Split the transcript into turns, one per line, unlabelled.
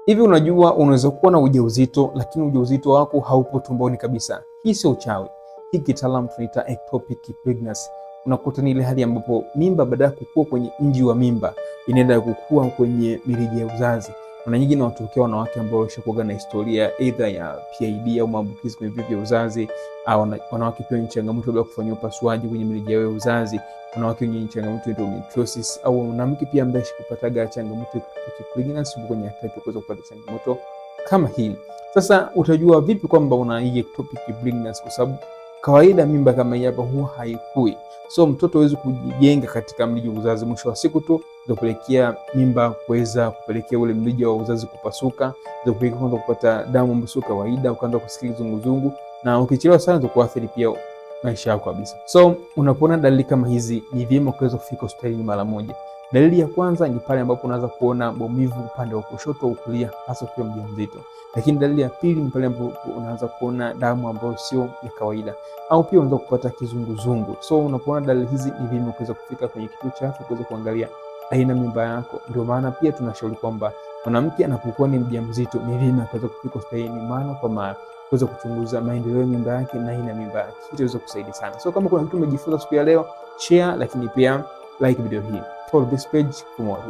Hivi unajua unaweza kuwa na ujauzito lakini ujauzito wako haupo tumboni kabisa. Hii sio uchawi. Hii kitaalamu tunaita ectopic pregnancy. Unakuta ni ile hali ambapo mimba badala ya kukua kwenye nji wa mimba inaenda kukua kwenye mirija ya uzazi. Mara nyingi inawatokea wanawake ambao washakuwa na historia either ya PID au maambukizi kwenye via vya uzazi, au wanawake pia wenye changamoto ya kufanyia upasuaji kwenye mirija ya uzazi, wanawake wenye changamoto ya endometriosis, au mwanamke pia ambaye shikupataga changamoto ya pregnancy kwenye hatari kuweza kupata changamoto kama hii. Sasa utajua vipi kwamba una hii ectopic pregnancy? Kwa sababu kawaida mimba kama hii hapa huwa haikui. So mtoto hawezi kujijenga katika mrija wa uzazi, mwisho wa siku tu kupelekea mimba kuweza kupelekea ule mrija wa uzazi kupasuka, kupelekea kwanza kupata damu ambayo sio kawaida, ukaanza kusikia kizunguzungu, na ukichelewa sana ndio kuathiri pia maisha yako kabisa. So unapoona dalili kama hizi, ni vyema kuweza kufika hospitalini mara moja. Dalili ya kwanza ni pale ambapo unaanza kuona maumivu upande wa kushoto au kulia, hasa ukiwa mjamzito. Lakini dalili ya pili ni pale ambapo unaanza kuona damu ambayo sio ya kawaida, au pia unaanza kupata kizunguzungu. So unapoona dalili hizi, ni vyema kuweza kufika kwenye kituo cha afya kuweza kuangalia aina mimba yako. Ndio maana pia tunashauri kwamba mwanamke anapokuwa ni mjamzito, ni vyema kuweza kufika hospitalini mara kwa mara kuweza kuchunguza maendeleo ya mimba yake na aina mimba yake. Hii itaweza kusaidia sana. So kama kuna kitu umejifunza siku ya leo, share, lakini pia like video hii. Follow this page for more.